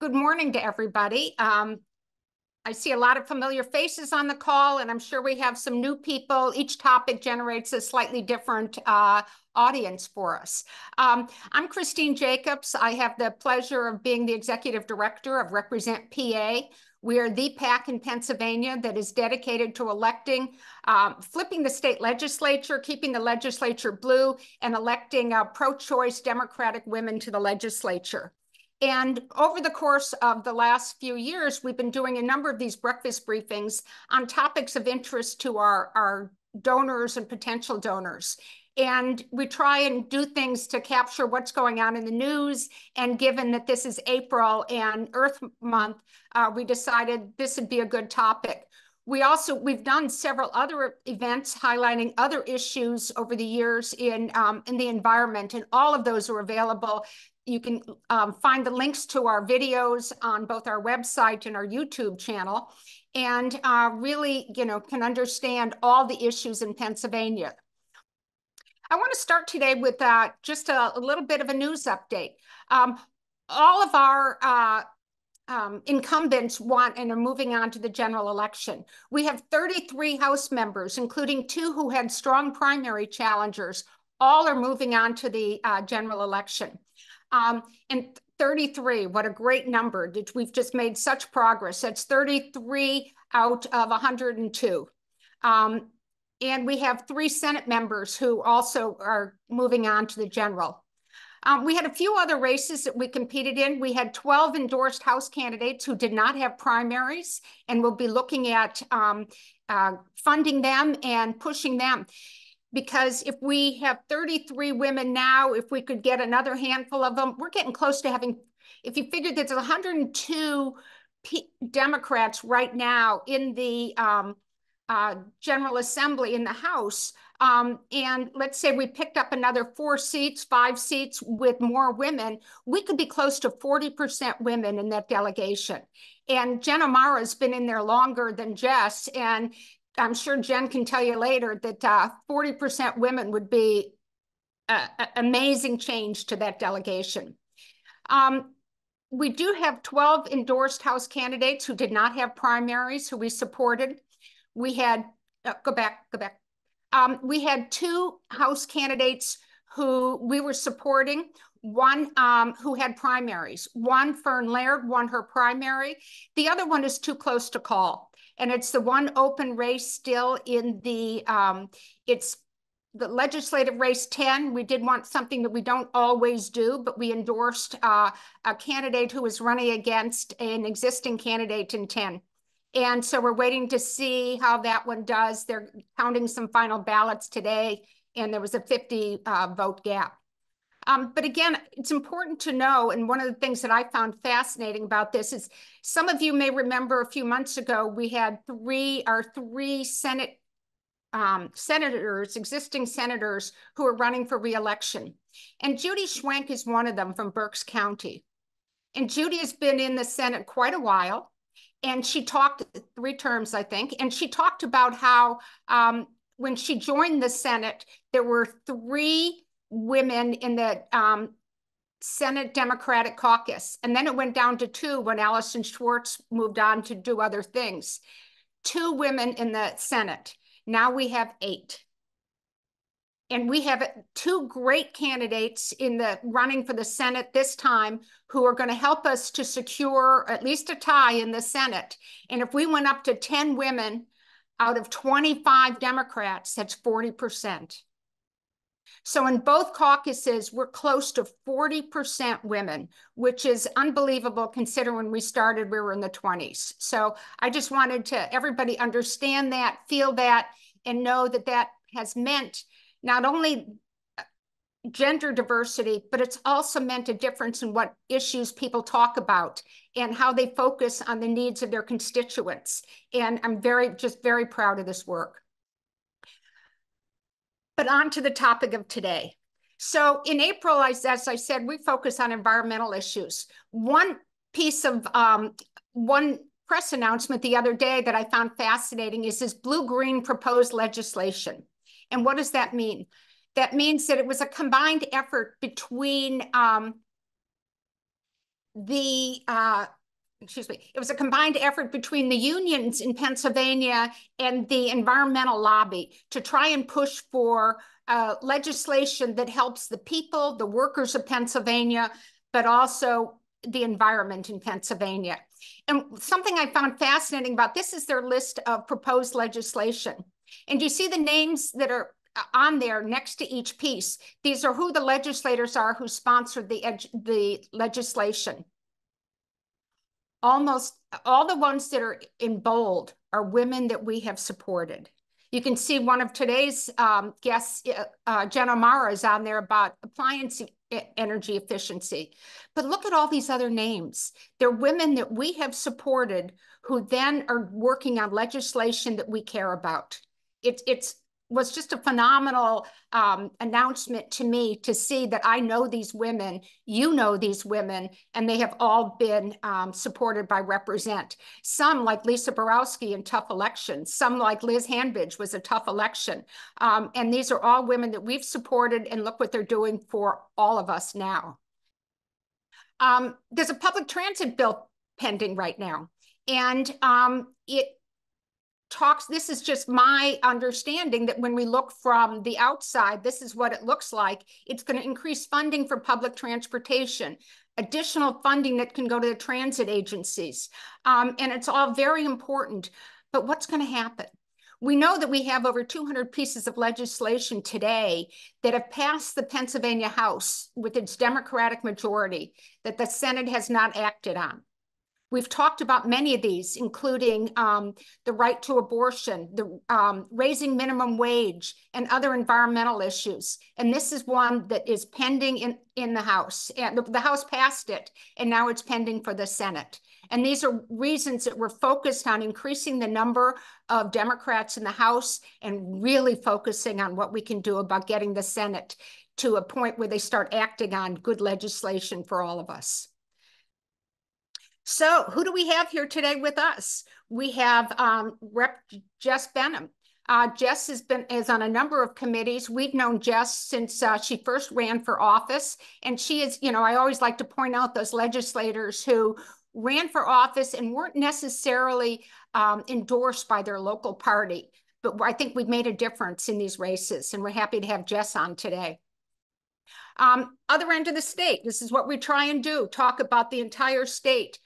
good morning to everybody. I see a lot of familiar faces on the call, and I'm sure we have some new people. Each topic generates a slightly different audience for us. I'm Christine Jacobs. I have the pleasure of being the executive director of Represent PA. We are the PAC in Pennsylvania that is dedicated to electing, flipping the state legislature, keeping the legislature blue, and electing pro-choice Democratic women to the legislature. And over the course of the last few years, we've been doing a number of these breakfast briefings on topics of interest to our donors and potential donors. And we try and do things to capture what's going on in the news. And given that this is April and Earth Month, we decided this would be a good topic. We've done several other events highlighting other issues over the years in the environment, and all of those are available. You can find the links to our videos on both our website and our YouTube channel, and really, can understand all the issues in Pennsylvania. I want to start today with just a little bit of a news update. All of our incumbents want and are moving on to the general election. We have 33 House members, including 2 who had strong primary challengers. All are moving on to the general election. And 33, what a great number. We've just made such progress. That's 33 out of 102. And we have 3 Senate members who also are moving on to the general. We had a few other races that we competed in. We had 12 endorsed House candidates who did not have primaries, and we'll be looking at funding them and pushing them. Because if we have 33 women now, if we could get another handful of them, we're getting close to having, if you figure that there's 102 Democrats right now in the General Assembly in the House, and let's say we picked up another 4 seats, 5 seats with more women, we could be close to 40% women in that delegation. And Jen Amara's been in there longer than Jess, and I'm sure Jen can tell you later that 40% women would be an amazing change to that delegation. We do have 12 endorsed House candidates who did not have primaries, who we supported. We had, go back. We had 2 House candidates who we were supporting. One who had primaries. One, Fern Laird, won her primary. The other one is too close to call. And it's the one open race still in the, it's the legislative race 10. We did want something that we don't always do, but we endorsed a candidate who was running against an existing candidate in 10. And so we're waiting to see how that one does. They're counting some final ballots today, and there was a 50 vote gap. But again, it's important to know, and one of the things that I found fascinating about this is some of you may remember a few months ago, we had our three Senate senators, existing senators, who are running for re-election. And Judy Schwenk is one of them from Berks County. And Judy has been in the Senate quite a while. And she talked 3 terms, I think, and she talked about how when she joined the Senate, there were 3 women in the Senate Democratic Caucus. And then it went down to 2 when Allison Schwartz moved on to do other things. 2 women in the Senate. Now we have 8. And we have 2 great candidates in the running for the Senate this time who are going to help us to secure at least a tie in the Senate. And if we went up to 10 women out of 25 Democrats, that's 40%. So in both caucuses, we're close to 40% women, which is unbelievable considering when we started, we were in the 20s. So I just wanted to everybody understand that, feel that, and know that that has meant not only gender diversity, but it's also meant a difference in what issues people talk about and how they focus on the needs of their constituents. And I'm just very proud of this work. But on to the topic of today. So in April, as I said, we focus on environmental issues. One piece of one press announcement the other day that I found fascinating is this blue-green proposed legislation. And what does that mean? That means that it was a combined effort between the excuse me, it was a combined effort between the unions in Pennsylvania and the environmental lobby to try and push for legislation that helps the people, the workers of Pennsylvania, but also the environment in Pennsylvania. And something I found fascinating about this is their list of proposed legislation. And you see the names that are on there next to each piece. These are who the legislators are who sponsored the legislation. Almost all the ones that are in bold are women that we have supported. You can see one of today's guests, Jen O'Mara, is on there about appliance energy efficiency. But look at all these other names. They're women that we have supported who then are working on legislation that we care about. It's was just a phenomenal announcement to me to see that I know these women, you know these women, and they have all been supported by Represent. Some like Lisa Borowski in tough elections, some like Liz Hanbidge was a tough election. And these are all women that we've supported, and look what they're doing for all of us now. There's a public transit bill pending right now, and it talks, this is just my understanding that when we look from the outside, this is what it looks like. It's going to increase funding for public transportation, additional funding that can go to the transit agencies. And it's all very important. But what's going to happen? We know that we have over 200 pieces of legislation today that have passed the Pennsylvania House with its Democratic majority that the Senate has not acted on. We've talked about many of these, including the right to abortion, the raising minimum wage, and other environmental issues. And this is one that is pending in the House. And the House passed it, and now it's pending for the Senate. And these are reasons that we're focused on increasing the number of Democrats in the House and really focusing on what we can do about getting the Senate to a point where they start acting on good legislation for all of us. So who do we have here today with us? We have Rep. Jess Benham. Jess is on a number of committees. We've known Jess since she first ran for office. And she is, you know, I always like to point out those legislators who ran for office and weren't necessarily endorsed by their local party. But I think we've made a difference in these races, and we're happy to have Jess on today. Other end of the state, this is what we try and do, talk about the entire state.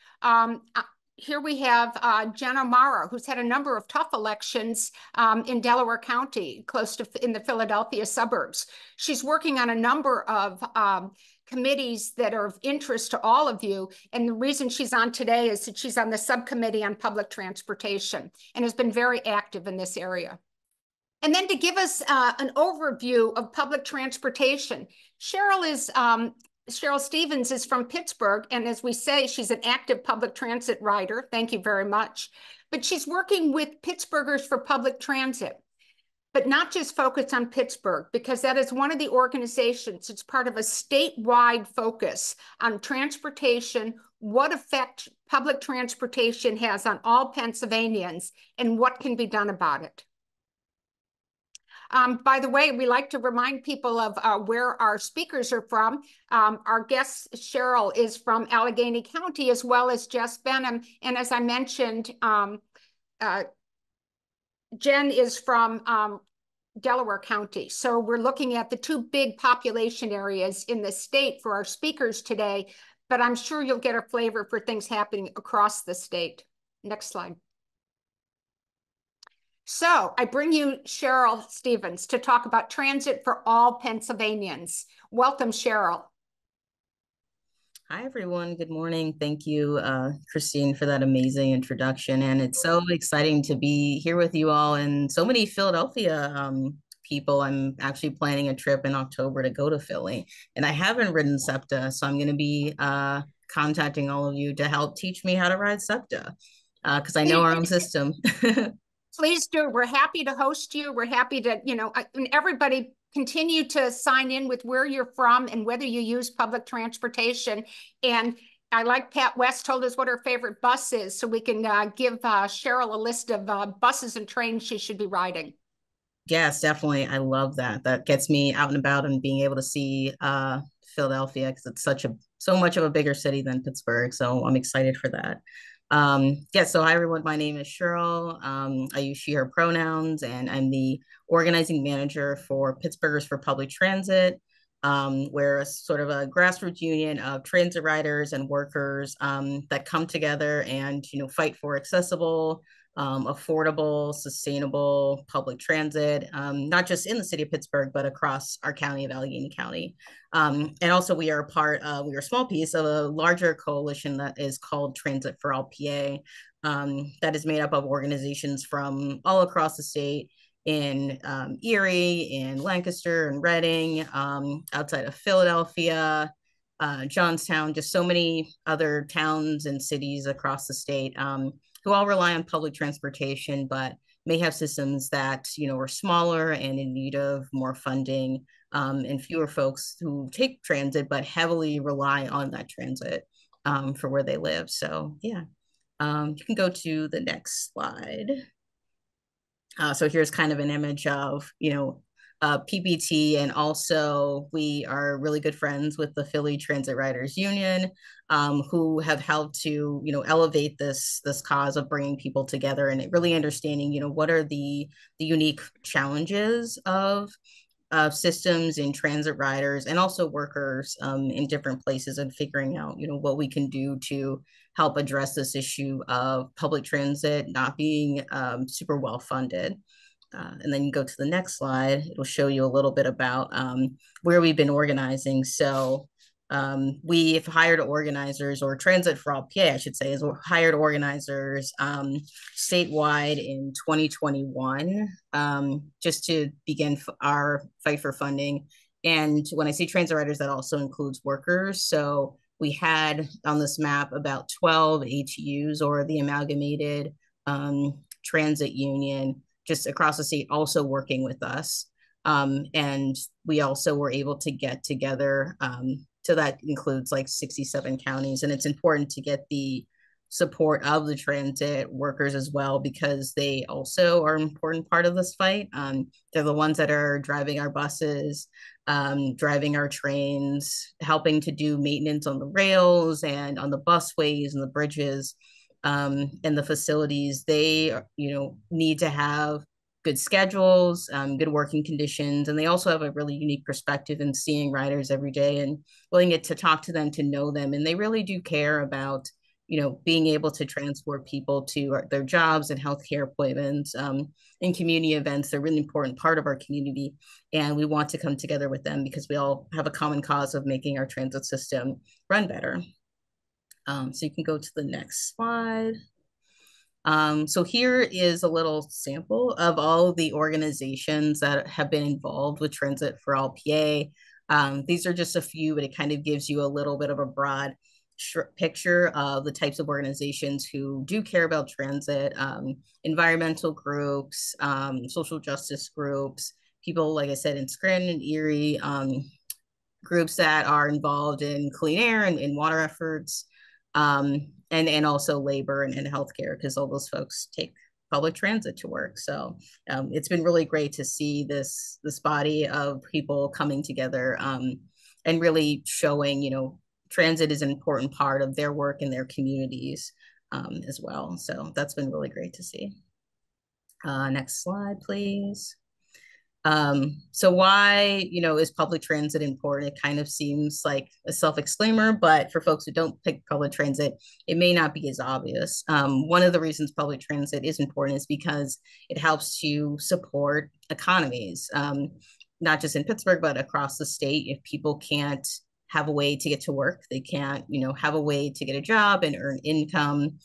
Here we have Jen O'Mara, who's had a number of tough elections in Delaware County, close to in the Philadelphia suburbs. She's working on a number of committees that are of interest to all of you. And the reason she's on today is that she's on the subcommittee on public transportation and has been very active in this area. And then to give us an overview of public transportation, Cheryl Stephens is from Pittsburgh, and as we say, she's an active public transit rider. Thank you very much. But she's working with Pittsburghers for public transit, but not just focused on Pittsburgh, because that is one of the organizations. It's part of a statewide focus on transportation, what effect public transportation has on all Pennsylvanians, and what can be done about it. By the way, we like to remind people of where our speakers are from. Our guest, Cheryl, is from Allegheny County, as well as Jess Benham. And as I mentioned, Jen is from Delaware County. So we're looking at the two big population areas in the state for our speakers today, but I'm sure you'll get a flavor for things happening across the state. Next slide. So I bring you Cheryl Stephens to talk about transit for all Pennsylvanians. Welcome, Cheryl. Hi, everyone. Good morning. Thank you, Christine, for that amazing introduction. And it's so exciting to be here with you all and so many Philadelphia people. I'm actually planning a trip in October to go to Philly, and I haven't ridden SEPTA, so I'm going to be contacting all of you to help teach me how to ride SEPTA because I know our own system. Please do. We're happy to host you. We're happy to, you know, and everybody continue to sign in with where you're from and whether you use public transportation. And I like Pat West told us what her favorite bus is, so we can give Cheryl a list of buses and trains she should be riding. Yes, definitely. I love that. That gets me out and about and being able to see Philadelphia because it's such a so much of a bigger city than Pittsburgh. So I'm excited for that. Yeah, so hi everyone. My name is Cheryl. I use she, her pronouns, and I'm the organizing manager for Pittsburghers for Public Transit. We're a sort of a grassroots union of transit riders and workers that come together and fight for accessible, affordable, sustainable public transit, not just in the city of Pittsburgh, but across our county of Allegheny County. And also we are we are a small piece of a larger coalition that is called Transit for All PA, that is made up of organizations from all across the state in Erie, in Lancaster, and Reading, outside of Philadelphia, Johnstown, just so many other towns and cities across the state, who all rely on public transportation, but may have systems that are smaller and in need of more funding, and fewer folks who take transit but heavily rely on that transit for where they live. So yeah, you can go to the next slide. So here's kind of an image of, PPT, and also we are really good friends with the Philly Transit Riders Union, who have helped to, elevate this cause of bringing people together and really understanding, what are the unique challenges of systems in transit riders and also workers in different places, and figuring out, what we can do to help address this issue of public transit not being super well funded. And then you go to the next slide, it'll show you a little bit about where we've been organizing. So we've hired organizers, or Transit for All PA, I should say, is hired organizers statewide in 2021, just to begin our fight for funding. And when I say transit riders, that also includes workers. So we had on this map about 12 HUs, or the Amalgamated Transit Union, just across the state, also working with us. And we also were able to get together. So that includes like 67 counties. And it's important to get the support of the transit workers as well, because they also are an important part of this fight. They're the ones that are driving our buses, driving our trains, helping to do maintenance on the rails and on the busways and the bridges, and the facilities. They, need to have good schedules, good working conditions, and they also have a really unique perspective in seeing riders every day and willing to talk to them, to know them, and they really do care about being able to transport people to their jobs and healthcare appointments, and community events. They're a really important part of our community, and we want to come together with them because we all have a common cause of making our transit system run better. So you can go to the next slide. So here is a little sample of all the organizations that have been involved with Transit for All PA. These are just a few, but it kind of gives you a little bit of a broad picture of the types of organizations who do care about transit: environmental groups, social justice groups, people, like I said, in Scranton and Erie, groups that are involved in clean air and water efforts, and also labor and healthcare, because all those folks take public transit to work. So it's been really great to see this body of people coming together, and really showing, transit is an important part of their work in their communities as well. So that's been really great to see. Next slide, please. So why, is public transit important? It kind of seems like a self-exclaimer, but for folks who don't pick public transit, it may not be as obvious. One of the reasons public transit is important is because it helps to support economies, not just in Pittsburgh, but across the state. If people can't have a way to get to work, they can't, have a way to get a job and earn income.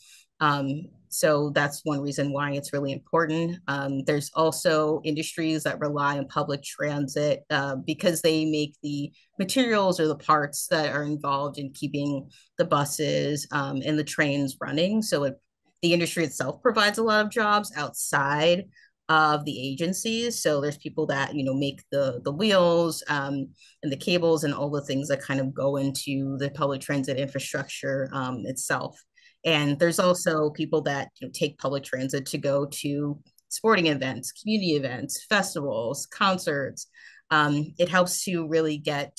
So that's one reason why it's really important. There's also industries that rely on public transit because they make the materials or the parts that are involved in keeping the buses and the trains running. So the industry itself provides a lot of jobs outside of the agencies. So there's people that, make the wheels and the cables and all the things that kind of go into the public transit infrastructure itself. And there's also people that take public transit to go to sporting events, community events, festivals, concerts, it helps to really get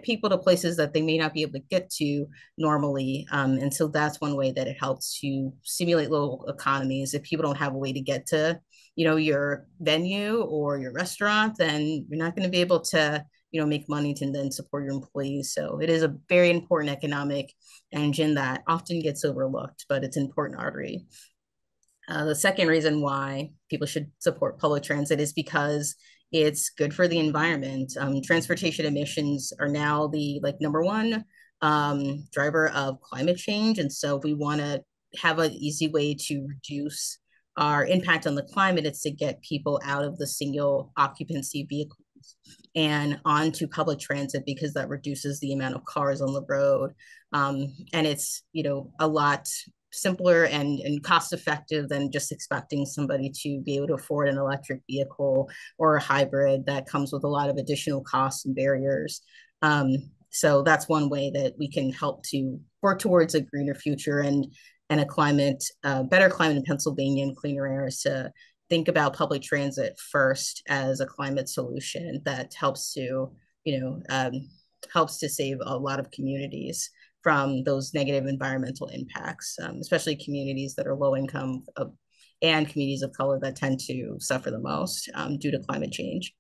people to places that they may not be able to get to normally. And so that's one way that it helps to stimulate local economies. If people don't have a way to get to, your venue or your restaurant, then you're not going to be able to, make money to then support your employees. So it is a very important economic engine that often gets overlooked, but it's an important artery. The second reason why people should support public transit is because it's good for the environment. Transportation emissions are now the number one driver of climate change, and so if we want to have an easy way to reduce our impact on the climate, it's to get people out of the single occupancy vehicles and onto public transit, because that reduces the amount of cars on the road. And it's, a lot simpler and cost effective than just expecting somebody to be able to afford an electric vehicle or a hybrid that comes with a lot of additional costs and barriers. So that's one way that we can help to work towards a greener future and a climate, better climate in Pennsylvania and cleaner air, is to think about public transit first as a climate solution that helps to, helps to save a lot of communities from those negative environmental impacts, especially communities that are low income and communities of color that tend to suffer the most due to climate change.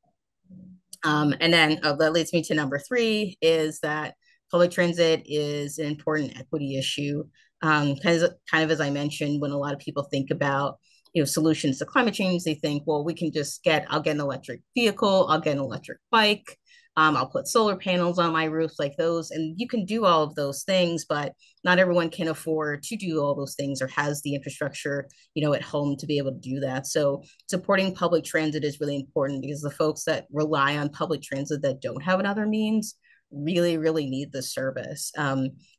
And then that leads me to number 3, is that public transit is an important equity issue. Kind of as I mentioned, when a lot of people think about solutions to climate change, they think, well, I'll get an electric vehicle, I'll get an electric bike, I'll put solar panels on my roof, like those. And you can do all of those things, but not everyone can afford to do all those things or has the infrastructure, at home to be able to do that. So supporting public transit is really important, because the folks that rely on public transit that don't have another means really, really need the service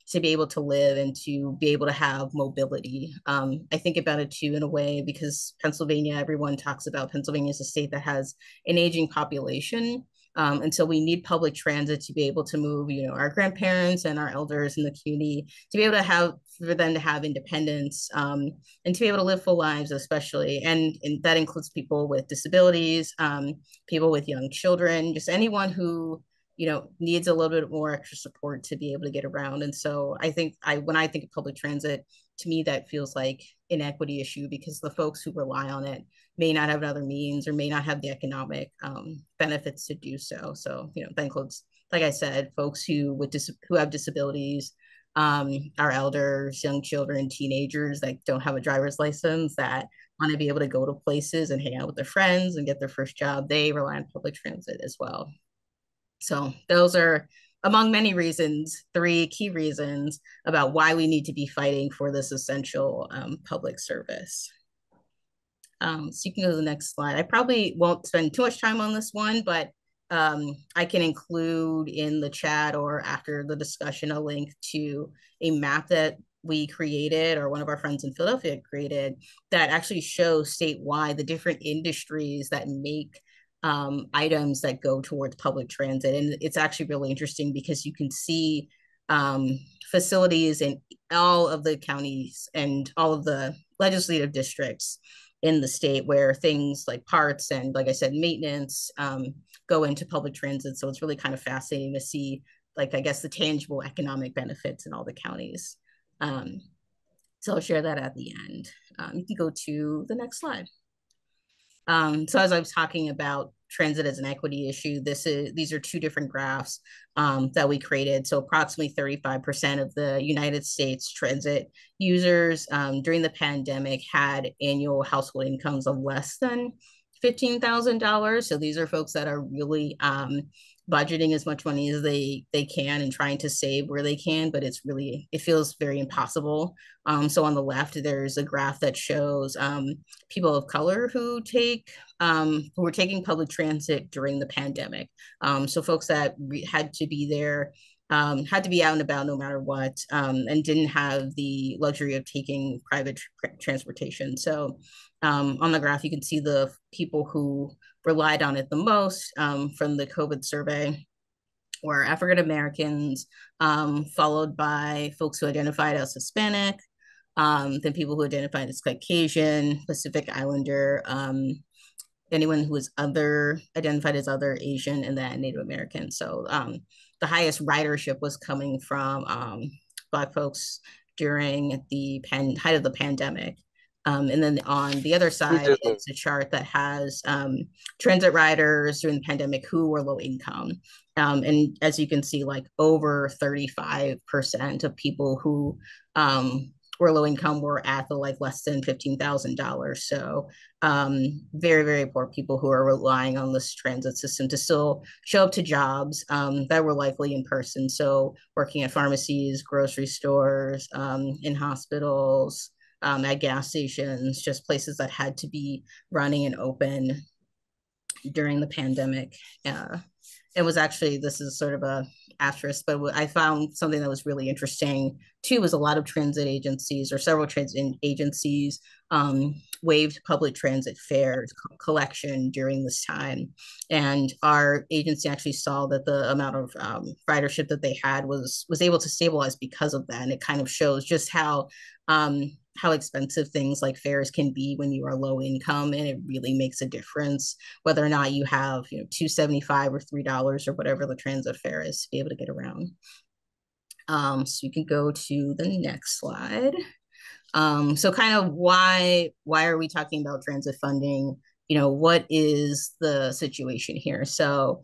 to be able to live and to be able to have mobility. I think about it too in a way, because Pennsylvania, everyone talks about Pennsylvania as a state that has an aging population. And so we need public transit to be able to move, our grandparents and our elders in the community, to be able to for them to have independence, and to be able to live full lives, especially. And that includes people with disabilities, people with young children, just anyone who, needs a little bit more extra support to be able to get around. And so when I think of public transit, to me, that feels like an equity issue, because the folks who rely on it may not have other means or may not have the economic benefits to do so. So, that includes, like I said, folks who have disabilities, our elders, young children, teenagers that don't have a driver's license, that want to be able to go to places and hang out with their friends and get their first job. They rely on public transit as well. So those are, among many reasons, 3 key reasons about why we need to be fighting for this essential public service. So you can go to the next slide. I probably won't spend too much time on this one, but I can include in the chat or after the discussion a link to a map that we created, or one of our friends in Philadelphia created, that actually shows statewide the different industries that make items that go towards public transit. And it's actually really interesting, because you can see facilities in all of the counties and all of the legislative districts in the state where things like parts and, like I said, maintenance go into public transit. So it's really kind of fascinating to see, I guess, the tangible economic benefits in all the counties. So I'll share that at the end. You can go to the next slide. So as I was talking about transit as an equity issue, these are 2 different graphs that we created. So approximately 35% of the United States transit users during the pandemic had annual household incomes of less than $15,000. So these are folks that are really budgeting as much money as they can and trying to save where they can, but it feels very impossible. So on the left, there's a graph that shows people of color who were taking public transit during the pandemic. So folks that had to be there, had to be out and about no matter what, and didn't have the luxury of taking private transportation. So on the graph, you can see the people who relied on it the most from the COVID survey were African Americans, followed by folks who identified as Hispanic, then people who identified as Caucasian, Pacific Islander, anyone who was other identified as other Asian and then Native American. So the highest ridership was coming from Black folks during the height of the pandemic. And then on the other side is a chart that has transit riders during the pandemic who were low income. And as you can see, like over 35% of people who were low income were at the like less than $15,000. So very, very poor people who are relying on this transit system to still show up to jobs that were likely in person. So working at pharmacies, grocery stores, in hospitals, at gas stations, just places that had to be running and open during the pandemic. It was actually, this is sort of a asterisk, but I found something that was really interesting too, was a lot of transit agencies or several transit agencies waived public transit fare collection during this time. And our agency actually saw that the amount of ridership that they had was able to stabilize because of that. And it kind of shows just how expensive things like fares can be when you are low income, and it really makes a difference whether or not you have $2.75 or $3 or whatever the transit fare is to be able to get around. So you can go to the next slide. So kind of why are we talking about transit funding? What is the situation here? So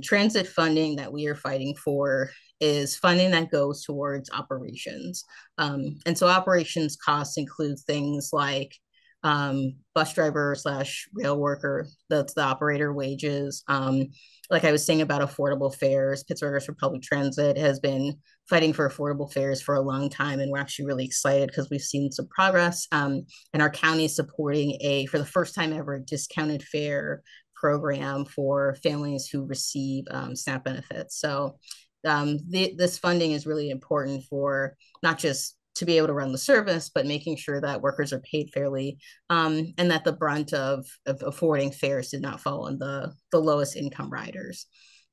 transit funding that we are fighting for is funding that goes towards operations. And so operations costs include things like bus driver / rail worker, that's the operator wages. Like I was saying about affordable fares, Pittsburghers for Public Transit has been fighting for affordable fares for a long time, and we're actually really excited because we've seen some progress. And our county is supporting for the first time ever, a discounted fare program for families who receive SNAP benefits. So this funding is really important for not just to be able to run the service, but making sure that workers are paid fairly, and that the brunt of affording fares did not fall on the lowest income riders.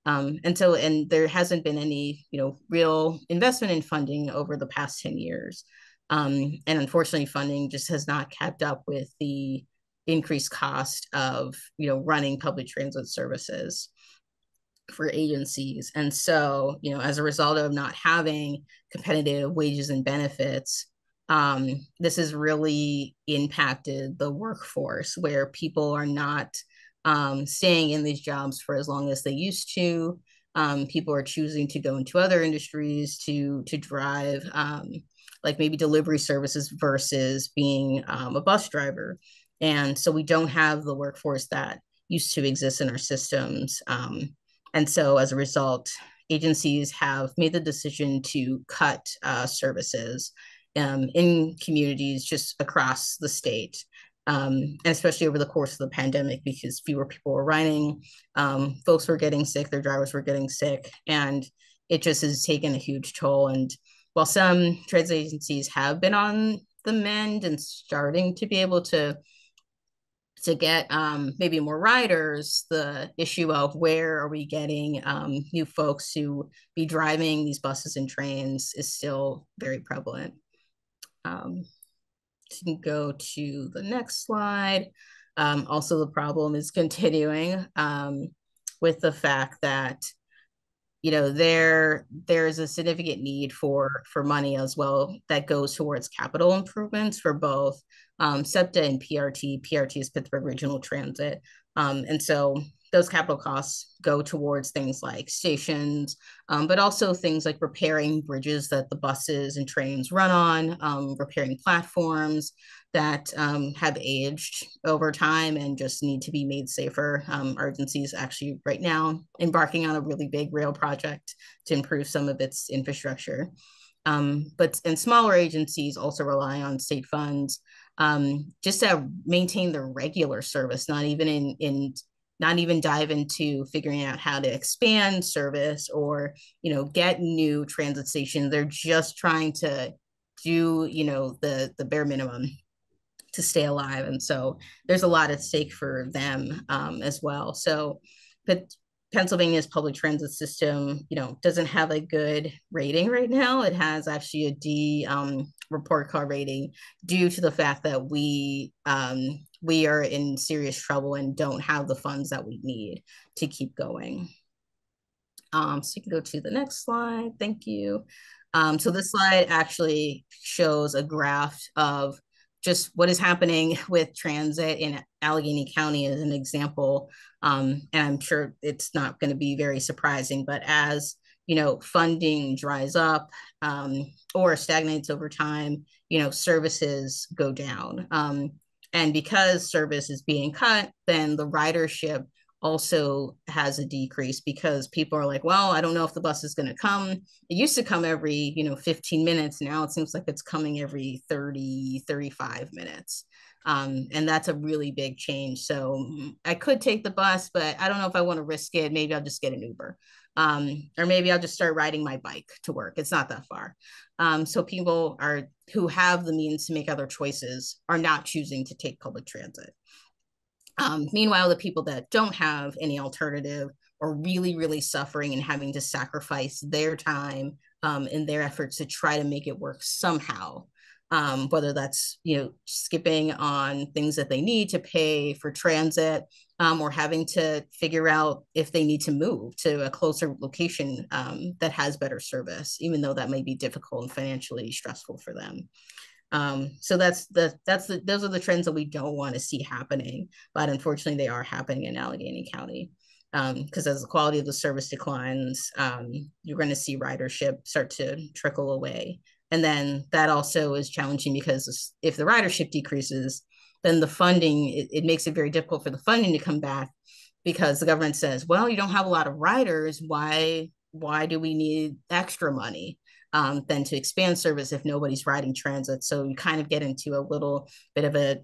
And there hasn't been any, real investment in funding over the past 10 years. And unfortunately, funding just has not kept up with the increased cost of, running public transit services for agencies. And so, as a result of not having competitive wages and benefits, this has really impacted the workforce, where people are not staying in these jobs for as long as they used to. People are choosing to go into other industries to drive, like maybe delivery services versus being a bus driver. And so we don't have the workforce that used to exist in our systems. And so as a result, agencies have made the decision to cut services in communities just across the state, and especially over the course of the pandemic, because fewer people were riding, folks were getting sick, their drivers were getting sick, and it just has taken a huge toll. And while some transit agencies have been on the mend and starting to be able to get maybe more riders, the issue of where are we getting new folks to be driving these buses and trains is still very prevalent. So you can go to the next slide. Also, the problem is continuing with the fact that there's a significant need for money as well that goes towards capital improvements for both SEPTA and PRT. PRT is Pittsburgh Regional Transit. And so those capital costs go towards things like stations, but also things like repairing bridges that the buses and trains run on, repairing platforms that have aged over time and just need to be made safer. Our agency is actually right now embarking on a really big rail project to improve some of its infrastructure. But smaller agencies also rely on state funds just to maintain the regular service, not even dive into figuring out how to expand service or, get new transit stations. They're just trying to do, the bare minimum to stay alive. And so there's a lot at stake for them as well. So, but Pennsylvania's public transit system, doesn't have a good rating right now. It has actually a D report card rating due to the fact that we are in serious trouble and don't have the funds that we need to keep going. So you can go to the next slide. Thank you. So this slide actually shows a graph of just what is happening with transit in Allegheny County as an example. And I'm sure it's not going to be very surprising, but as funding dries up or stagnates over time, services go down. And because service is being cut, then the ridership also has a decrease because people are like, well, I don't know if the bus is going to come. It used to come every, 15 minutes. Now it seems like it's coming every 30, 35 minutes. And that's a really big change. So I could take the bus, but I don't know if I want to risk it. Maybe I'll just get an Uber. Or maybe I'll just start riding my bike to work. It's not that far. So people who have the means to make other choices are not choosing to take public transit. Meanwhile, the people that don't have any alternative are really, really suffering and having to sacrifice their time and their efforts to try to make it work somehow. Whether that's, skipping on things that they need to pay for transit or having to figure out if they need to move to a closer location that has better service, even though that may be difficult and financially stressful for them. So those are the trends that we don't want to see happening, but unfortunately they are happening in Allegheny County. Because as the quality of the service declines, you're going to see ridership start to trickle away. And then that also is challenging because if the ridership decreases, then the funding, it makes it very difficult for the funding to come back because the government says, well, you don't have a lot of riders. Why do we need extra money? Than to expand service if nobody's riding transit. So you kind of get into a little bit of a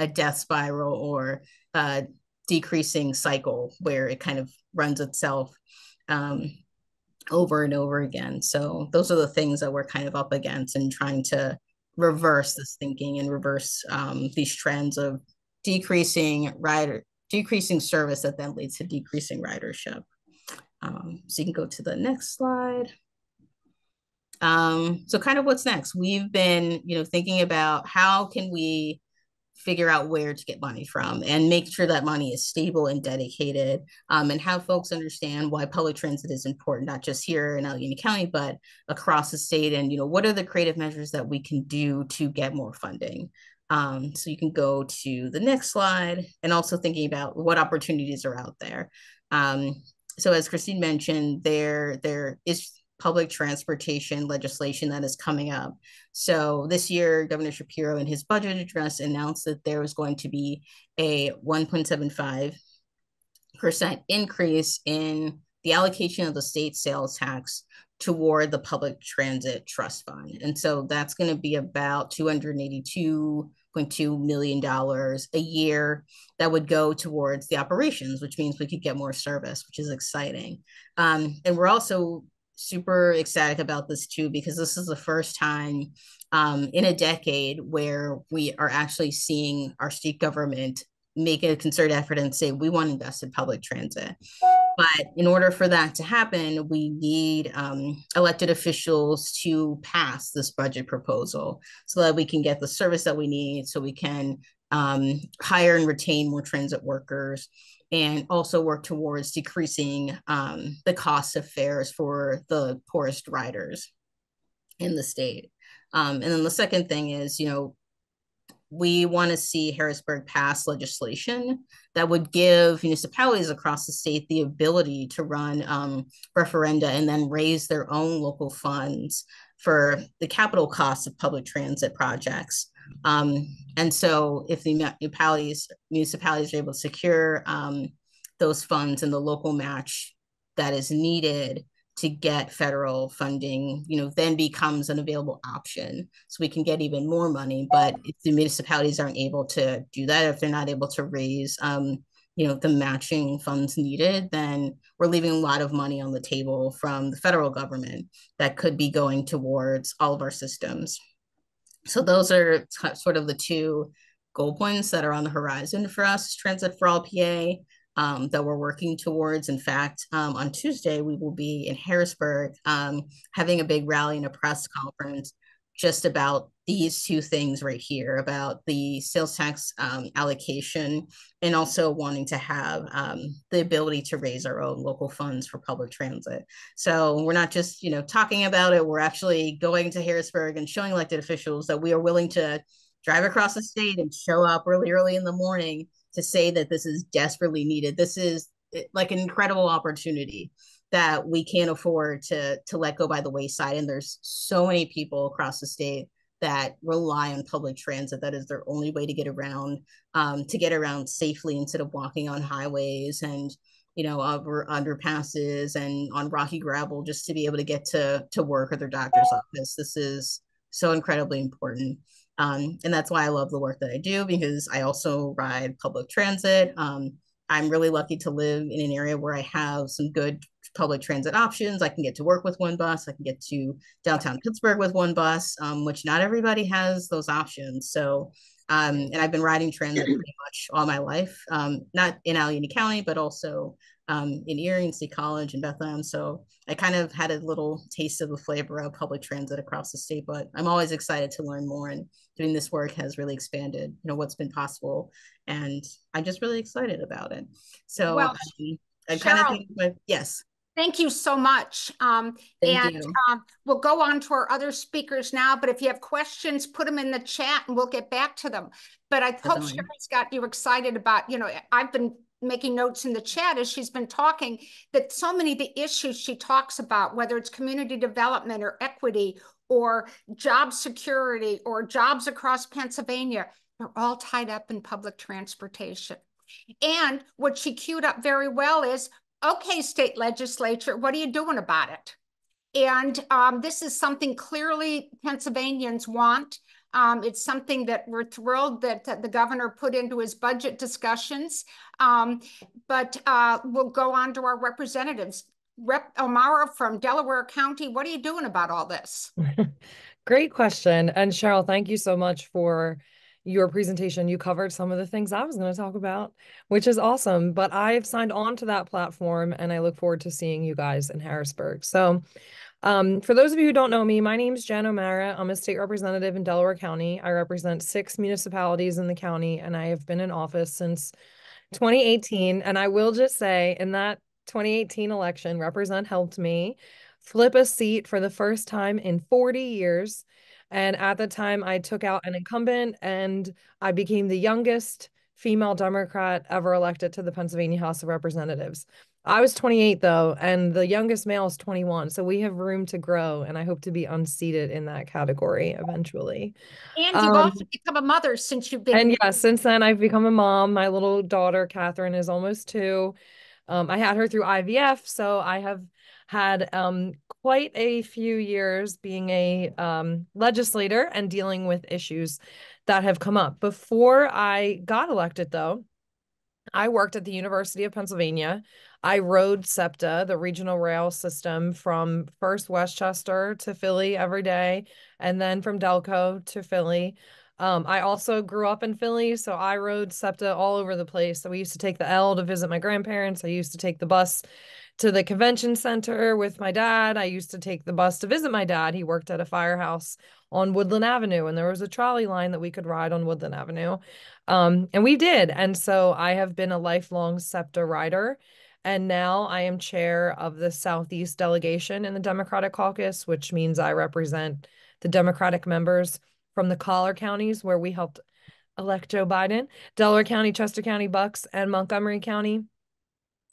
death spiral or a decreasing cycle where it kind of runs itself over and over again. So those are the things that we're kind of up against and trying to reverse this thinking and reverse these trends of decreasing service that then leads to decreasing ridership. So you can go to the next slide. So kind of what's next? We've been, thinking about how can we figure out where to get money from and make sure that money is stable and dedicated, and have folks understand why public transit is important, not just here in Allegheny County, but across the state. And, what are the creative measures that we can do to get more funding? So you can go to the next slide and also thinking about what opportunities are out there. So as Christine mentioned, there is public transportation legislation that is coming up. So this year, Governor Shapiro in his budget address announced that there was going to be a 1.75% increase in the allocation of the state sales tax toward the public transit trust fund. And so that's going to be about $282.2 million a year that would go towards the operations, which means we could get more service, which is exciting. And we're also super ecstatic about this too, because this is the first time in a decade where we are actually seeing our state government make a concerted effort and say, we want to invest in public transit. But in order for that to happen, we need elected officials to pass this budget proposal so that we can get the service that we need, so we can hire and retain more transit workers, and also work towards decreasing the cost of fares for the poorest riders in the state. And then the second thing is, we want to see Harrisburg pass legislation that would give municipalities across the state the ability to run referenda and then raise their own local funds for the capital costs of public transit projects. And so if the municipalities are able to secure those funds and the local match that is needed to get federal funding, then becomes an available option. So we can get even more money. But if the municipalities aren't able to do that, if they're not able to raise, the matching funds needed, then we're leaving a lot of money on the table from the federal government that could be going towards all of our systems. So those are sort of the two goal points that are on the horizon for us, Transit for All PA. that we're working towards. In fact, on Tuesday, we will be in Harrisburg having a big rally and a press conference just about these two things right here, about the sales tax allocation, and also wanting to have the ability to raise our own local funds for public transit. So we're not just, talking about it, we're actually going to Harrisburg and showing elected officials that we are willing to drive across the state and show up really early in the morning to say that this is desperately needed. This is like an incredible opportunity that we can't afford to let go by the wayside. And there's so many people across the state that rely on public transit. That is their only way to get around, safely instead of walking on highways and over underpasses and on rocky gravel just to be able to get to work or their doctor's office. This is so incredibly important. And that's why I love the work that I do, because I also ride public transit. I'm really lucky to live in an area where I have some good public transit options. I can get to work with one bus. I can get to downtown Pittsburgh with one bus, which not everybody has those options. So, and I've been riding transit pretty much all my life, not in Allegheny County, but also in Erie and State College and Bethlehem. So I kind of had a little taste of the flavor of public transit across the state, but I'm always excited to learn more, and doing this work has really expanded, what's been possible. And I'm just really excited about it. So Well, I Cheryl, kind of think, yes. thank you so much. Thank you. We'll go on to our other speakers now, but if you have questions, put them in the chat and we'll get back to them. But I hope Cheryl's got you excited about, I've been making notes in the chat as she's been talking, that so many of the issues she talks about, whether it's community development or equity or job security or jobs across Pennsylvania, they're all tied up in public transportation. And what she queued up very well is, okay, state legislature, what are you doing about it? And this is something clearly Pennsylvanians want. It's something that we're thrilled that the governor put into his budget discussions. But we'll go on to our representatives. Rep. O'Mara from Delaware County, what are you doing about all this? Great question. And Cheryl, thank you so much for your presentation. You covered some of the things I was going to talk about, which is awesome. But I've signed on to that platform and I look forward to seeing you guys in Harrisburg. So for those of you who don't know me, my name is Jen O'Mara. I'm a state representative in Delaware County. I represent 6 municipalities in the county, and I have been in office since 2018. And I will just say, in that 2018 election, Represent helped me flip a seat for the first time in 40 years. And at the time, I took out an incumbent and I became the youngest female Democrat ever elected to the Pennsylvania House of Representatives. I was 28 though, and the youngest male is 21. So we have room to grow, and I hope to be unseated in that category eventually. And you've also become a mother since you've been. And yeah, since then I've become a mom. My little daughter, Catherine, is almost 2. I had her through IVF, so I have had quite a few years being a legislator and dealing with issues that have come up. Before I got elected, though, I worked at the University of Pennsylvania. I rode SEPTA, the regional rail system, from first Westchester to Philly every day, and then from Delco to Philly. I also grew up in Philly, so I rode SEPTA all over the place. So we used to take the L to visit my grandparents. I used to take the bus to the convention center with my dad. I used to take the bus to visit my dad. He worked at a firehouse on Woodland Avenue, and there was a trolley line that we could ride on Woodland Avenue. And we did. And so I have been a lifelong SEPTA rider. And now I am chair of the Southeast delegation in the Democratic caucus, which means I represent the Democratic members from the collar counties where we helped elect Joe Biden: Delaware County, Chester County, Bucks, and Montgomery County.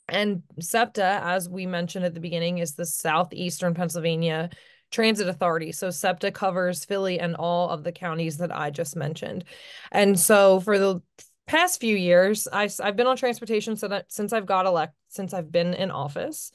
And SEPTA, as we mentioned at the beginning, is the Southeastern Pennsylvania Transit Authority. So SEPTA covers Philly and all of the counties that I just mentioned. And so for the past few years, I've been on transportation since I've been in office.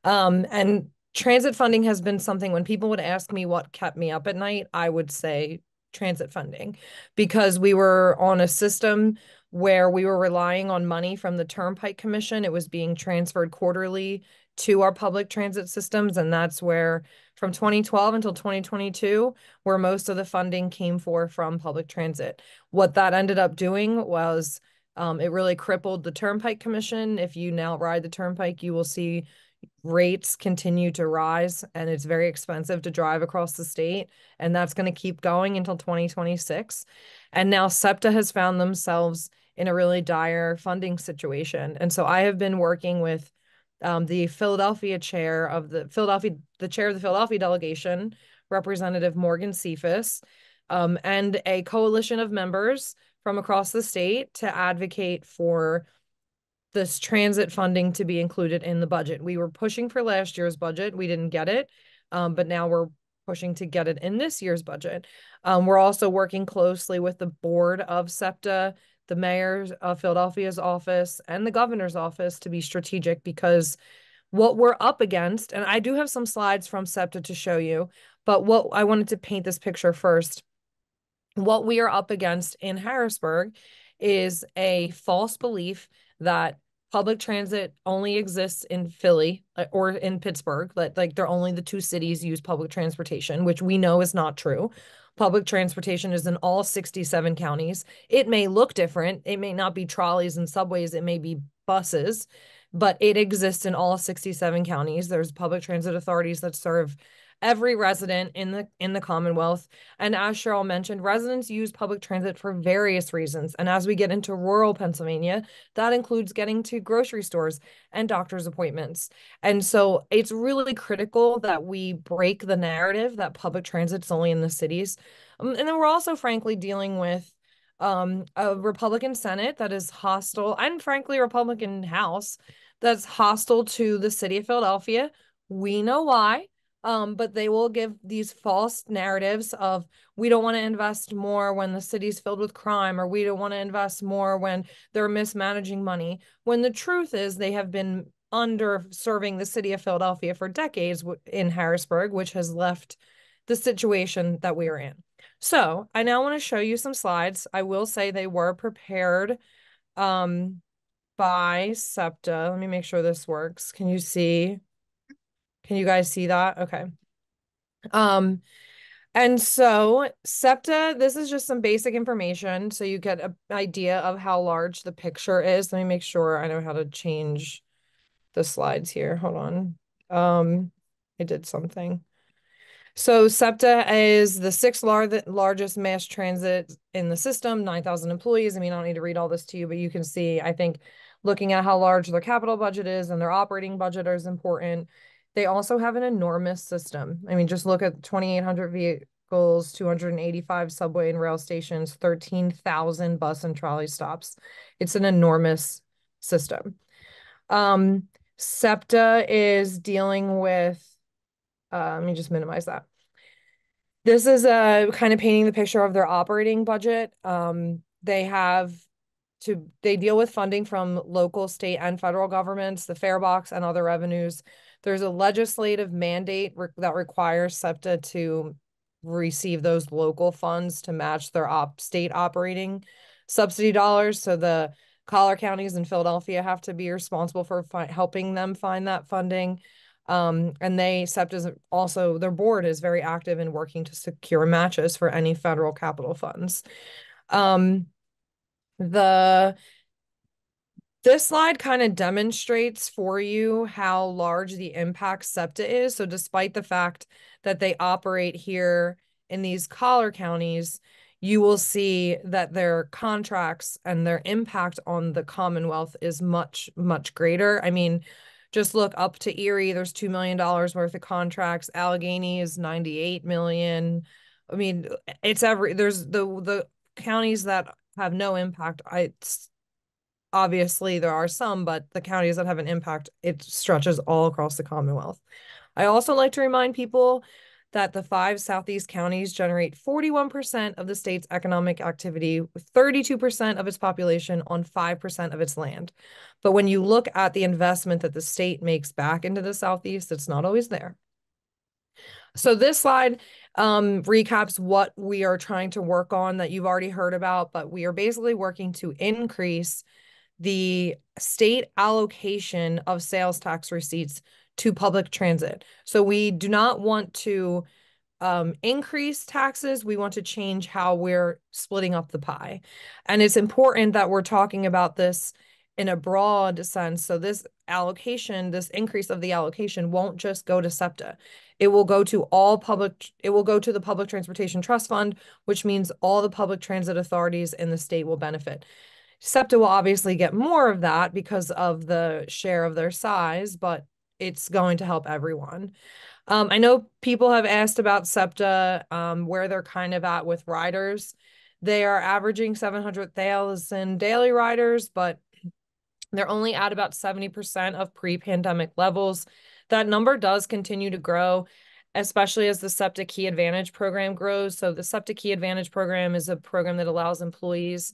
And transit funding has been something, when people would ask me what kept me up at night, I would say transit funding, because we were on a system where we were relying on money from the Turnpike Commission. It was being transferred quarterly to our public transit systems. And that's where, from 2012 until 2022, where most of the funding came from public transit. What that ended up doing was It really crippled the Turnpike Commission. If you now ride the Turnpike, you will see rates continue to rise, and it's very expensive to drive across the state, and that's going to keep going until 2026. And now SEPTA has found themselves in a really dire funding situation. And so I have been working with the Philadelphia chair of the chair of the Philadelphia delegation, Representative Morgan Cephas, and a coalition of members from across the state to advocate for this transit funding to be included in the budget. We were pushing for last year's budget. We didn't get it, but now we're pushing to get it in this year's budget. We're also working closely with the board of SEPTA, the mayor of Philadelphia's office, and the governor's office to be strategic, because what we're up against, and I do have some slides from SEPTA to show you, but what I wanted to paint this picture first. What we are up against in Harrisburg is a false belief that public transit only exists in Philly or in Pittsburgh. Like they're only the two cities use public transportation, which we know is not true. Public transportation is in all 67 counties. It may look different. It may not be trolleys and subways. It may be buses, but it exists in all 67 counties. There's public transit authorities that serve every resident in the Commonwealth. And as Cheryl mentioned, residents use public transit for various reasons. And as we get into rural Pennsylvania, that includes getting to grocery stores and doctor's appointments. And so it's really critical that we break the narrative that public transit's only in the cities. And then we're also frankly dealing with a Republican Senate that is hostile, and frankly, a Republican House that's hostile to the city of Philadelphia. We know why. But they will give these false narratives of, we don't want to invest more when the city's filled with crime, or we don't want to invest more when they're mismanaging money. When the truth is they have been underserving the city of Philadelphia for decades in Harrisburg, which has left the situation that we are in. So I now want to show you some slides. I will say they were prepared by SEPTA. Let me make sure this works. Can you guys see that? Okay. And so SEPTA, this is just some basic information so you get an idea of how large the picture is. Let me make sure I know how to change the slides here. Hold on. I did something. So SEPTA is the sixth largest mass transit in the system, 9,000 employees. I mean, I don't need to read all this to you, but you can see, I think, looking at how large their capital budget is and their operating budget is important. They also have an enormous system. I mean, just look at 2,800 vehicles, 285 subway and rail stations, 13,000 bus and trolley stops. It's an enormous system. SEPTA is dealing with, let me just minimize that. This is kind of painting the picture of their operating budget. They deal with funding from local, state, and federal governments, the fare box, and other revenues. There's a legislative mandate that requires SEPTA to receive those local funds to match their state operating subsidy dollars. So the collar counties in Philadelphia have to be responsible for helping them find that funding. And SEPTA's also, their board is very active in working to secure matches for any federal capital funds. This slide kind of demonstrates for you how large the impact SEPTA is. So despite the fact that they operate here in these collar counties, you will see that their contracts and their impact on the Commonwealth is much, much greater. I mean, just look up to Erie, there's $2 million worth of contracts. Allegheny is 98 million. I mean, there's the counties that have no impact. Obviously there are some, but the counties that have an impact, it stretches all across the Commonwealth. I also like to remind people that the 5 Southeast counties generate 41% of the state's economic activity, with 32% of its population on 5% of its land. But when you look at the investment that the state makes back into the Southeast, it's not always there. So this slide recaps what we are trying to work on that you've already heard about, but we are basically working to increase the state allocation of sales tax receipts to public transit. So we do not want to increase taxes. We want to change how we're splitting up the pie. And it's important that we're talking about this in a broad sense. So this allocation, this increase of the allocation won't just go to SEPTA. It will go to the Public Transportation Trust Fund, which means all the public transit authorities in the state will benefit. SEPTA will obviously get more of that because of the share of their size, but it's going to help everyone. I know people have asked about SEPTA, where they're kind of at with riders. They are averaging 700,000 daily riders, but they're only at about 70% of pre-pandemic levels. That number does continue to grow, especially as the SEPTA Key Advantage program grows. So the SEPTA Key Advantage program is a program that allows employees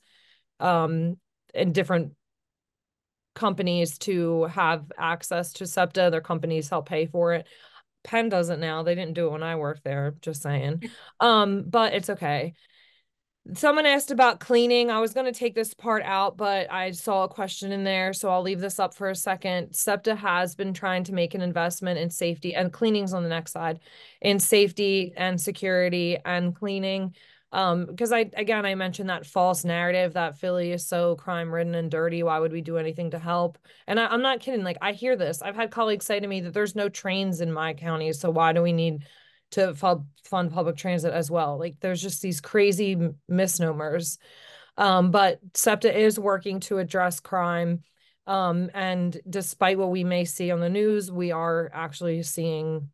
in different companies to have access to SEPTA. Their companies help pay for it. Penn doesn't now. They didn't do it when I worked there, just saying. But it's okay. Someone asked about cleaning. I was going to take this part out, but I saw a question in there, so I'll leave this up for a second. SEPTA has been trying to make an investment in safety, and cleaning's on the next slide, in safety and security and cleaning. Because I mentioned that false narrative that Philly is so crime-ridden and dirty. Why would we do anything to help? And I'm not kidding. Like, I hear this. I've had colleagues say to me that there's no trains in my county, so why do we need to fund public transit as well? Like, there's just these crazy misnomers. But SEPTA is working to address crime. And despite what we may see on the news, we are actually seeing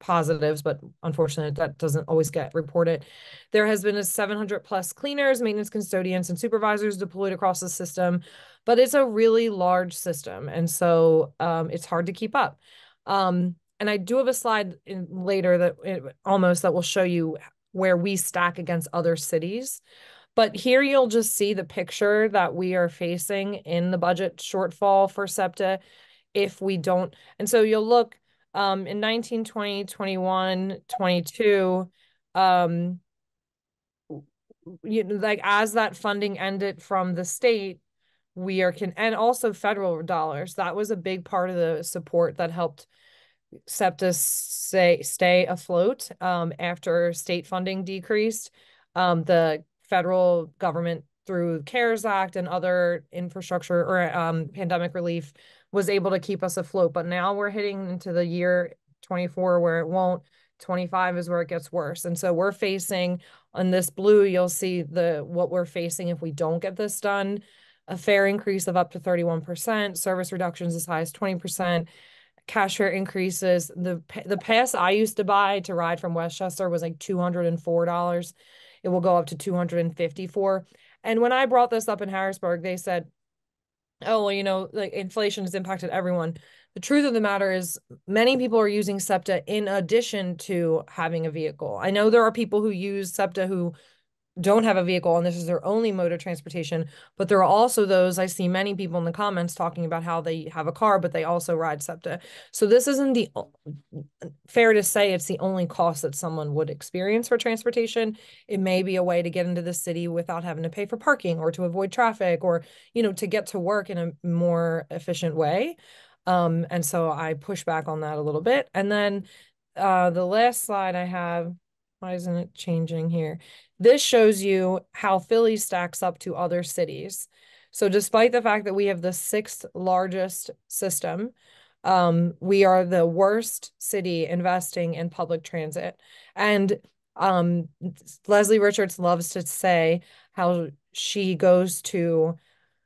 positives, but unfortunately that doesn't always get reported. There has been a 700 plus cleaners, maintenance custodians, and supervisors deployed across the system, but it's a really large system. And so it's hard to keep up. And I do have a slide later that will show you where we stack against other cities. But here you'll just see the picture that we are facing in the budget shortfall for SEPTA if we don't. And so you'll look in 19, 20, 21, 22, like as that funding ended from the state, and also federal dollars. That was a big part of the support that helped SEPTA stay afloat after state funding decreased. The federal government, through CARES Act and other infrastructure or pandemic relief, was able to keep us afloat. But now we're hitting into the year 24 where it won't. 25 is where it gets worse. And so we're facing, on this blue, you'll see what we're facing if we don't get this done: a fare increase of up to 31%, service reductions as high as 20%, cash fare increases. The pass I used to buy to ride from Westchester was like $204. It will go up to $254. And when I brought this up in Harrisburg, they said, oh, well, like inflation has impacted everyone. The truth of the matter is many people are using SEPTA in addition to having a vehicle. I know there are people who use SEPTA who don't have a vehicle and this is their only mode of transportation, but there are also those, I see many people in the comments talking about how they have a car, but they also ride SEPTA. So this isn't fair to say it's the only cost that someone would experience for transportation. It may be a way to get into the city without having to pay for parking or to avoid traffic or, to get to work in a more efficient way. And so I push back on that a little bit. And then the last slide I have, why isn't it changing here? This shows you how Philly stacks up to other cities. So despite the fact that we have the 6th largest system, we are the worst city investing in public transit. And Leslie Richards loves to say how she goes to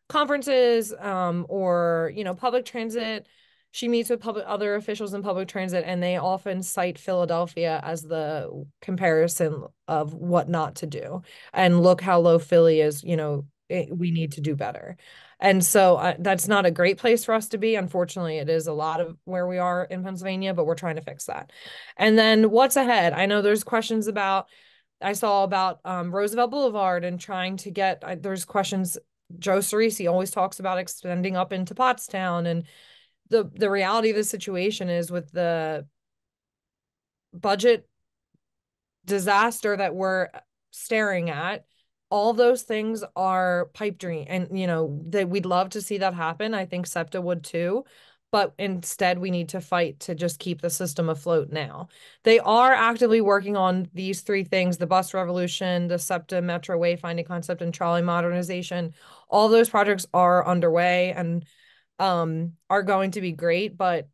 conferences or public transit. She meets with other officials in public transit, and they often cite Philadelphia as the comparison of what not to do. And look how low Philly is, we need to do better. And so that's not a great place for us to be. Unfortunately, it is a lot of where we are in Pennsylvania, but we're trying to fix that. And then what's ahead? I know there's questions I saw about Roosevelt Boulevard and trying to there's questions. Joe Cerisi always talks about extending up into Pottstown, and the reality of the situation is, with the budget disaster that we're staring at, all those things are pipe dream. And that we'd love to see that happen. I think SEPTA would too, but instead we need to fight to just keep the system afloat now. They are actively working on these three things: the bus revolution, the SEPTA Metro wayfinding concept, and trolley modernization. All those projects are underway and are going to be great, but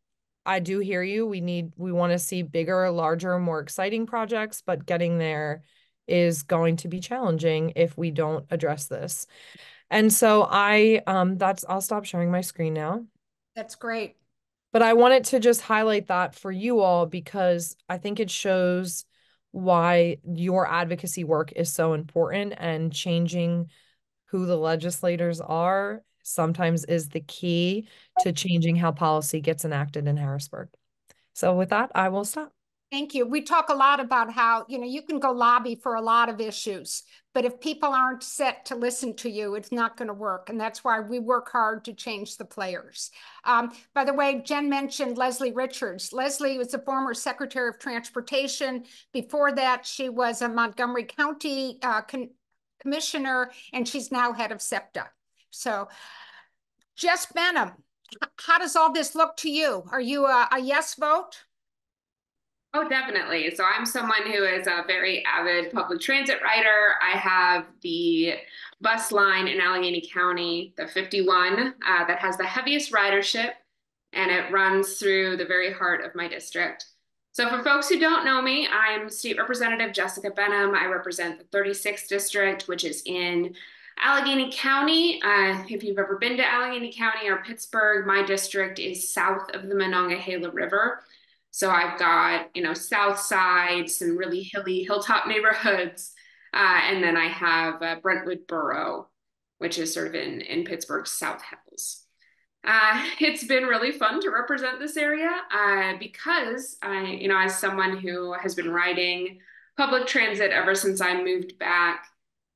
I do hear you. We want to see bigger, larger, more exciting projects, but getting there is going to be challenging if we don't address this. And so I'll stop sharing my screen now. That's great. But I wanted to just highlight that for you all because I think it shows why your advocacy work is so important, and changing who the legislators are sometimes is the key to changing how policy gets enacted in Harrisburg. So with that, I will stop. Thank you. We talk a lot about how, you can go lobby for a lot of issues, but if people aren't set to listen to you, it's not going to work. And that's why we work hard to change the players. By the way, Jen mentioned Leslie Richards. Leslie was the former Secretary of Transportation. Before that, she was a Montgomery County commissioner, and she's now head of SEPTA. So, Jess Benham, how does all this look to you? Are you a yes vote? Oh, definitely. So I'm someone who is a very avid public transit rider. I have the bus line in Allegheny County, the 51, that has the heaviest ridership, and it runs through the very heart of my district. So for folks who don't know me, I'm State Representative Jessica Benham. I represent the 36th district, which is in Allegheny County. If you've ever been to Allegheny County or Pittsburgh, my district is south of the Monongahela River. So I've got, south side, some really hilly hilltop neighborhoods. And then I have Brentwood Borough, which is sort of in Pittsburgh's South Hills. It's been really fun to represent this area because as someone who has been riding public transit ever since I moved back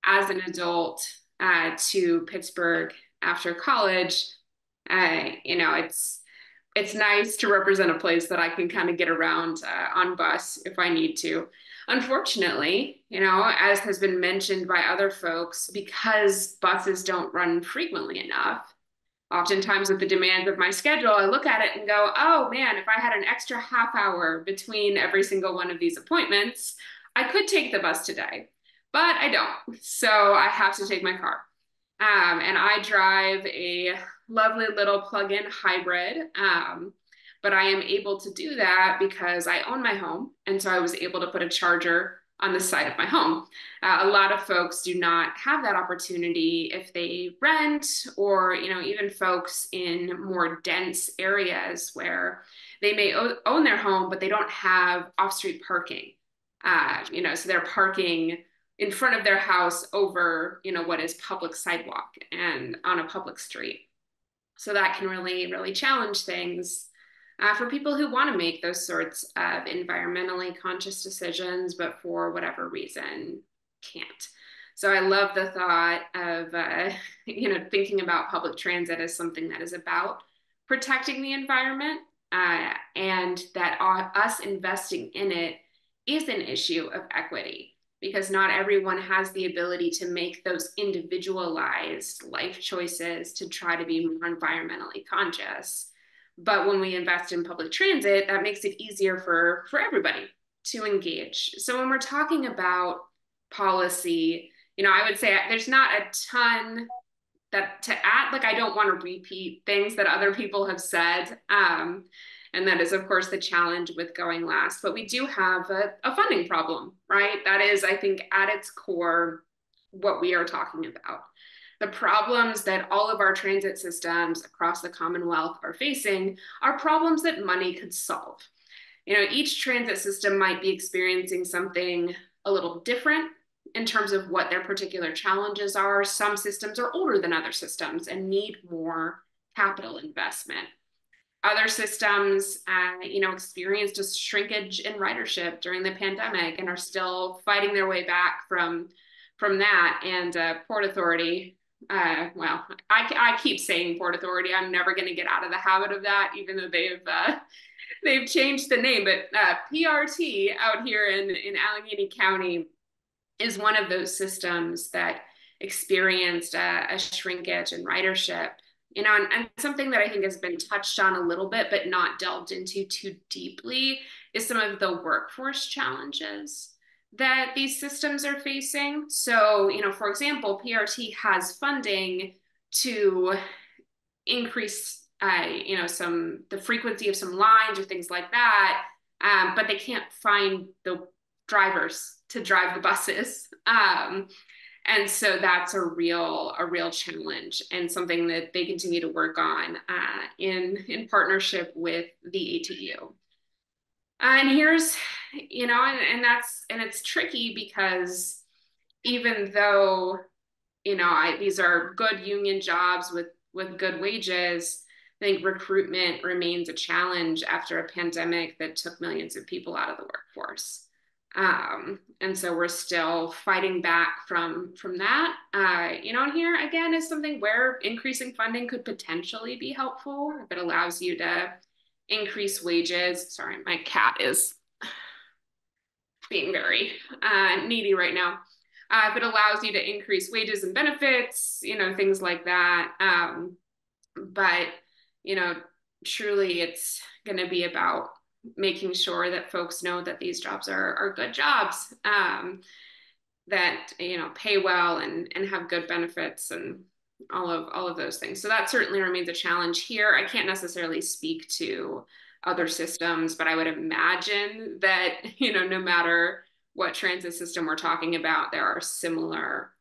as an adult to Pittsburgh after college, it's nice to represent a place that I can kind of get around on bus if I need to. Unfortunately, as has been mentioned by other folks, because buses don't run frequently enough, oftentimes with the demands of my schedule, I look at it and go, oh man, if I had an extra half hour between every single one of these appointments, I could take the bus today, but I don't. So I have to take my car. And I drive a lovely little plug-in hybrid, but I am able to do that because I own my home. And so I was able to put a charger on the side of my home. A lot of folks do not have that opportunity if they rent, or, even folks in more dense areas where they may own their home, but they don't have off-street parking. So they're parking in front of their house over, what is public sidewalk and on a public street. So that can really, really challenge things for people who want to make those sorts of environmentally conscious decisions, but for whatever reason can't. So I love the thought of, thinking about public transit as something that is about protecting the environment, and that us investing in it is an issue of equity, because not everyone has the ability to make those individualized life choices to try to be more environmentally conscious. But when we invest in public transit, that makes it easier for everybody to engage. So when we're talking about policy, I would say there's not a ton that to add. Like, I don't want to repeat things that other people have said. And that is, of course, the challenge with going last. But we do have a funding problem, right? That is, I think, at its core, what we are talking about. The problems that all of our transit systems across the Commonwealth are facing are problems that money could solve. Each transit system might be experiencing something a little different in terms of what their particular challenges are. Some systems are older than other systems and need more capital investment. Other systems, experienced a shrinkage in ridership during the pandemic and are still fighting their way back from that. And Port Authority, I keep saying Port Authority. I'm never going to get out of the habit of that, even though they've changed the name. But PRT out here in Allegheny County is one of those systems that experienced a shrinkage in ridership You know, and something that I think has been touched on a little bit, but not delved into too deeply, is some of the workforce challenges that these systems are facing. So, you know, for example, PRT has funding to increase, you know, the frequency of some lines or things like that, but they can't find the drivers to drive the buses. And so that's a real challenge, and something that they continue to work on in partnership with the ATU. And here's, you know, and it's tricky because even though, you know, these are good union jobs with good wages, I think recruitment remains a challenge after a pandemic that took millions of people out of the workforce. And so we're still fighting back from that. You know, and here again is something where increasing funding could potentially be helpful if it allows you to increase wages. Sorry, my cat is being very needy right now. If it allows you to increase wages and benefits, you know, things like that. But, you know, truly it's going to be about making sure that folks know that these jobs are good jobs, that, you know, pay well and have good benefits and all of those things. So that certainly remains a challenge here. I can't necessarily speak to other systems, but I would imagine that, you know, no matter what transit system we're talking about, there are similar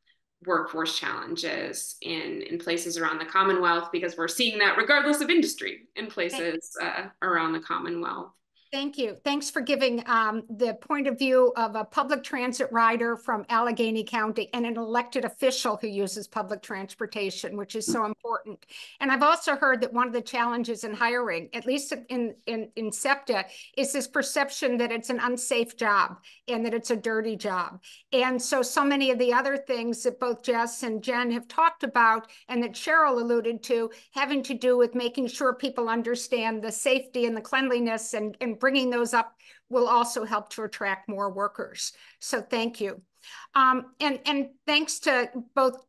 workforce challenges in places around the Commonwealth, because we're seeing that regardless of industry in places around the Commonwealth. Thank you. Thanks for giving the point of view of a public transit rider from Allegheny County and an elected official who uses public transportation, which is so important. And I've also heard that one of the challenges in hiring, at least in SEPTA, is this perception that it's an unsafe job and that it's a dirty job. And so many of the other things that both Jess and Jen have talked about and that Cheryl alluded to, having to do with making sure people understand the safety and the cleanliness and bringing those up will also help to attract more workers. So thank you. And thanks to both,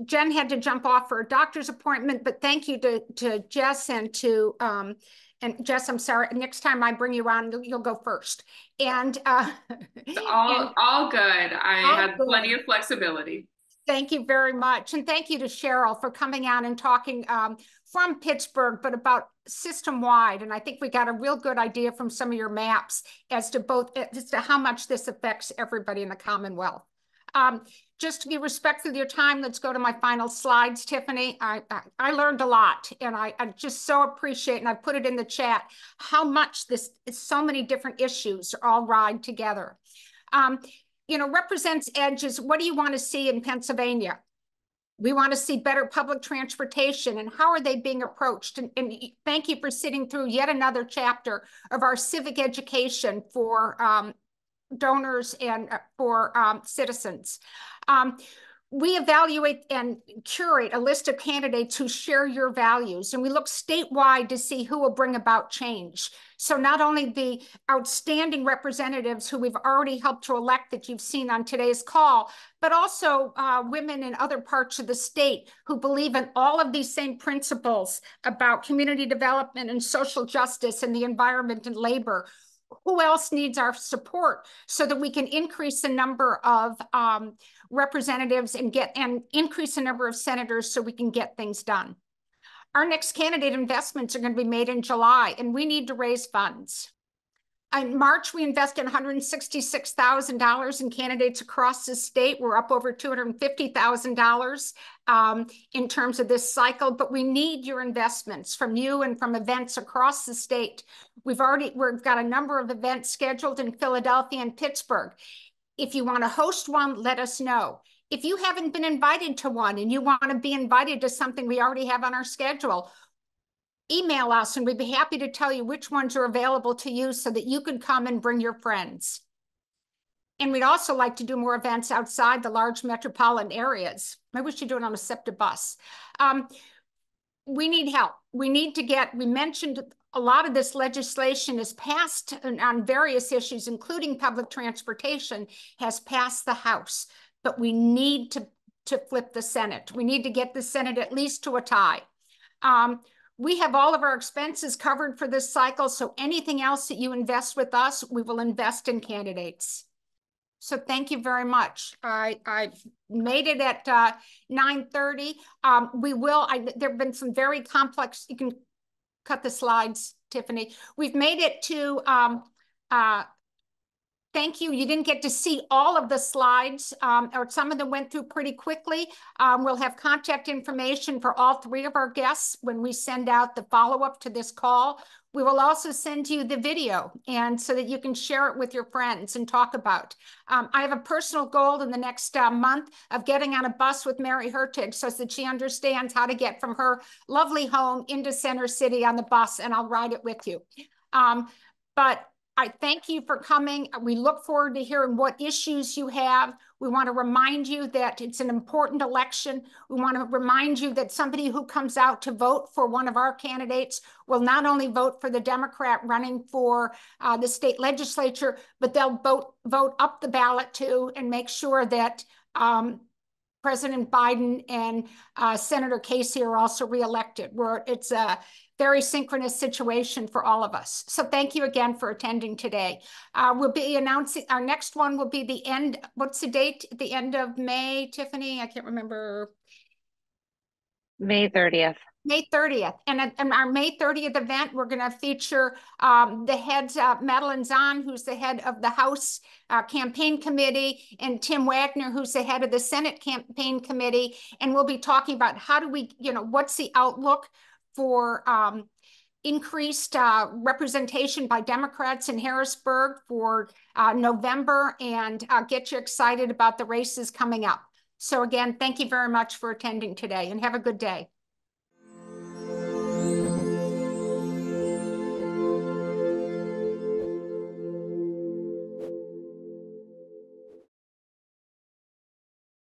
Jen had to jump off for a doctor's appointment, but thank you to Jess and to, and Jess, I'm sorry, next time I bring you on, you'll go first. And it's all good. I had plenty of flexibility. Thank you very much. And thank you to Cheryl for coming on and talking from Pittsburgh, but about system-wide. And I think we got a real good idea from some of your maps as to how much this affects everybody in the Commonwealth. Just to be respectful of your time, let's go to my final slides, Tiffany. I learned a lot, and I just so appreciate, and I put it in the chat, how much this is, so many different issues all ride together. You know, represents edges. What do you want to see in Pennsylvania? We want to see better public transportation, and how are they being approached? And thank you for sitting through yet another chapter of our civic education for donors and for citizens. We evaluate and curate a list of candidates who share your values, and we look statewide to see who will bring about change. So not only the outstanding representatives who we've already helped to elect that you've seen on today's call, but also women in other parts of the state who believe in all of these same principles about community development and social justice and the environment and labor. Who else needs our support so that we can increase the number of representatives and increase the number of senators so we can get things done? Our next candidate investments are going to be made in July, and we need to raise funds. In March, we invested $166,000 in candidates across the state. We're up over $250,000 in terms of this cycle, but we need your investments from you and from events across the state. We've got a number of events scheduled in Philadelphia and Pittsburgh. If you want to host one, let us know. If you haven't been invited to one and you want to be invited to something we already have on our schedule, email us and we'd be happy to tell you which ones are available to you so that you can come and bring your friends. And we'd also like to do more events outside the large metropolitan areas. Maybe we should do it on a SEPTA bus. We need help. We mentioned a lot of this legislation is passed on various issues, including public transportation, has passed the House, but we need to flip the Senate. We need to get the Senate at least to a tie. We have all of our expenses covered for this cycle, so anything else that you invest with us, we will invest in candidates. So thank you very much. I made it at 9:30. There have been some very complex, you can cut the slides, Tiffany. We've made it to, thank you. You didn't get to see all of the slides, or some of them went through pretty quickly. We'll have contact information for all three of our guests when we send out the follow-up to this call. We will also send you the video, and so that you can share it with your friends and talk about. I have a personal goal in the next month of getting on a bus with Mary Hertig so that she understands how to get from her lovely home into Center City on the bus, and I'll ride it with you. But I thank you for coming. We look forward to hearing what issues you have. We want to remind you that it's an important election. We want to remind you that somebody who comes out to vote for one of our candidates will not only vote for the Democrat running for the state legislature, but they'll vote up the ballot too, and make sure that President Biden and Senator Casey are also reelected. It's a very synchronous situation for all of us. So thank you again for attending today. We'll be announcing, our next one will be the end, what's the date? The end of May, Tiffany? I can't remember. May 30th. May 30th. And our May 30th event, we're going to feature the heads, Madeline Zahn, who's the head of the House Campaign Committee, and Tim Wagner, who's the head of the Senate Campaign Committee. And we'll be talking about how do we, what's the outlook for increased representation by Democrats in Harrisburg for November, and get you excited about the races coming up. So again, thank you very much for attending today, and have a good day.